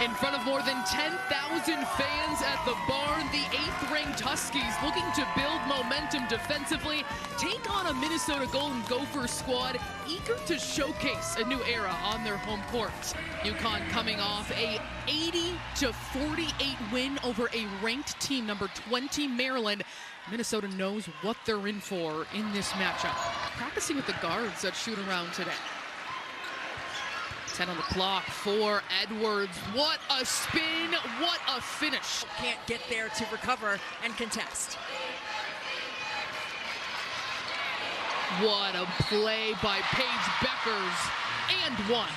In front of more than 10,000 fans at the barn, the 8th-ranked Huskies looking to build momentum defensively, take on a Minnesota Golden Gophers squad eager to showcase a new era on their home court. UConn coming off a 80-48 win over a ranked team, number 20 Maryland. Minnesota knows what they're in for in this matchup. Practicing with the guards that shoot around today. 10 on the clock for Edwards. What a spin, what a finish. Can't get there to recover and contest. What a play by Paige Beckers, and one.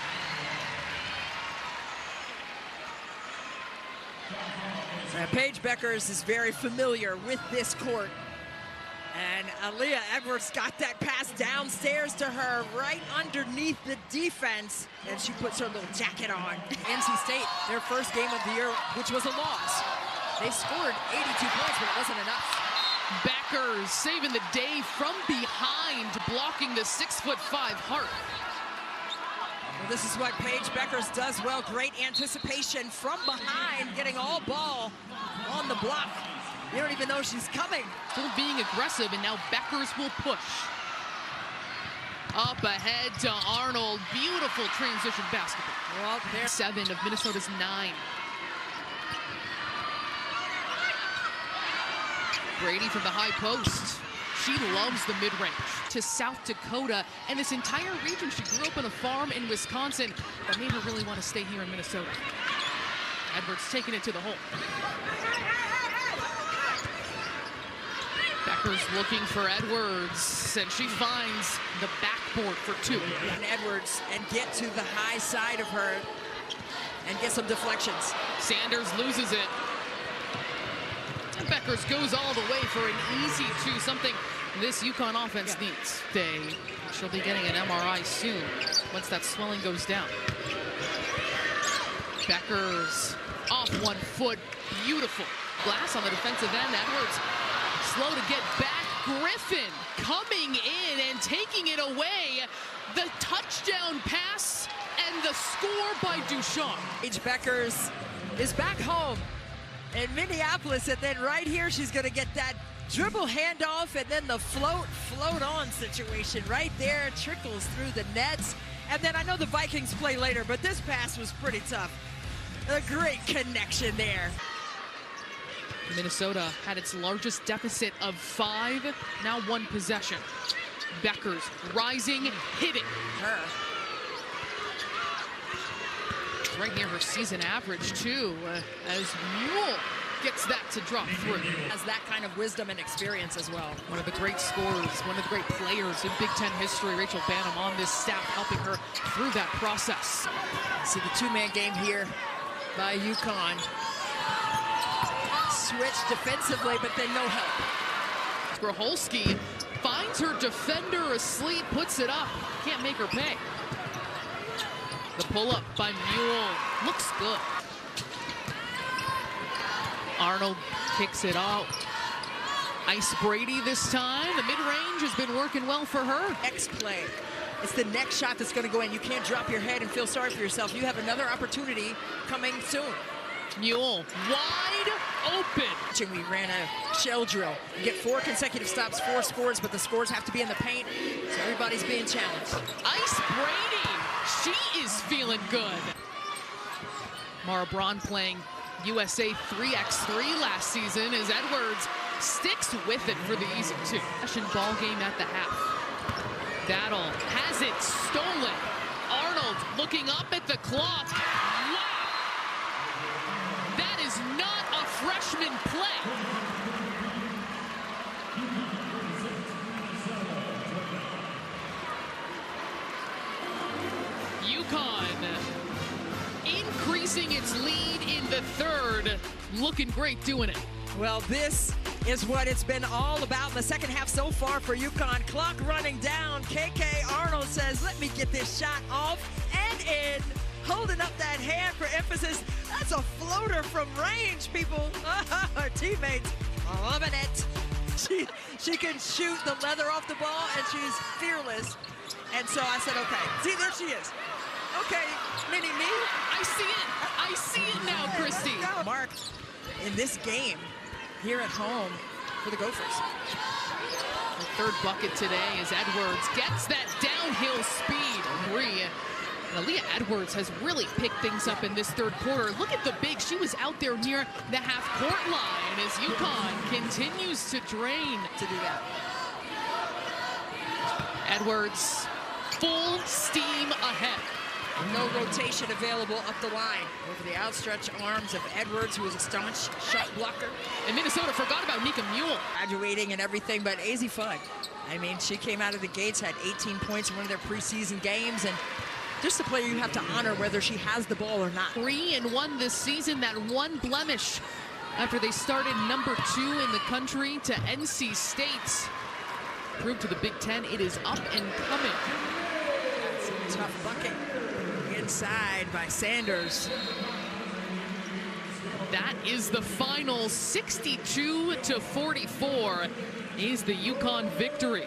Paige Beckers is very familiar with this court. And Aaliyah Edwards got that pass downstairs to her, right underneath the defense, and she puts her little jacket on. NC State, their first game of the year, which was a loss. They scored 82 points, but it wasn't enough. Beckers saving the day from behind, blocking the 6'5" Hart. Well, this is what Paige Beckers does well. Great anticipation from behind, getting all ball on the block. You don't even know she's coming. Still being aggressive, and now Beckers will push. Up ahead to Arnold. Beautiful transition basketball. Well, there's 7 of Minnesota's 9. Brady from the high post. She loves the mid-range. To South Dakota, and this entire region, she grew up on a farm in Wisconsin that made her really want to stay here in Minnesota. Edwards taking it to the hole. Beckers looking for Edwards, and she finds the backboard for 2. And Edwards, and get to the high side of her and get some deflections. Sanders loses it. And Beckers goes all the way for an easy 2, something this UConn offense needs. She'll be getting an MRI soon once that swelling goes down. Beckers off 1 foot, beautiful. Glass on the defensive end, Edwards slow to get back. Griffin coming in and taking it away. The touchdown pass and the score by Duchamp. Paige Beckers is back home in Minneapolis, and then right here she's going to get that dribble handoff, and then the float on situation right there trickles through the nets. And then I know the Vikings play later, but this pass was pretty tough. A great connection there. Minnesota had its largest deficit of 5, now 1 possession. Beckers rising, hitting. Her. Right near her season average, too, as Mule gets that to drop through. Has that kind of wisdom and experience as well. One of the great scorers, one of the great players in Big Ten history, Rachel Banham on this staff, helping her through that process. See the 2-man game here by UConn. Switch defensively, but then no help. Groholski finds her defender asleep, puts it up, can't make her pay. The pull-up by Mule looks good. Arnold kicks it out. Ice Brady this time. The mid-range has been working well for her. Next play. It's the next shot that's going to go in. You can't drop your head and feel sorry for yourself. You have another opportunity coming soon. Mule wide open. We ran a shell drill. You get 4 consecutive stops, 4 scores, but the scores have to be in the paint, so everybody's being challenged. Ice Brady, she is feeling good. Mara Braun playing USA 3x3 last season as Edwards sticks with it for the easy 2. Session ball game at the half. Battle has it stolen. Arnold looking up at the clock. Wow! That is not a freshman play. UConn increasing its lead in the 3rd. Looking great doing it. Well, this is what it's been all about in the second half so far for UConn. Clock running down. KK Arnold says, let me get this shot off and in. Holding up that hand for emphasis. That's a floater from range, people. Her teammates loving it. She can shoot the leather off the ball, and she's fearless. And so I said, okay. See, there she is. Okay, mini me, I see it now, Christy. Mark in this game here at home for the Gophers. The third bucket today as Edwards gets that downhill speed. Aaliyah Edwards has really picked things up in this third quarter. Look at the big. She was out there near the half-court line as UConn continues to drain. To do that. Edwards, full steam ahead. No rotation available up the line. Over the outstretched arms of Edwards, who is a staunch shot blocker. And Minnesota forgot about Nika Mule. Graduating and everything, but Azzi Fudd. I mean, she came out of the gates, had 18 points in one of their preseason games, and just a player you have to honor whether she has the ball or not. 3-1 this season, that one blemish after they started number 2 in the country to NC State. Proved to the Big Ten it is up and coming. That's a tough bucket inside by Sanders. That is the final. 62-44 is the UConn victory.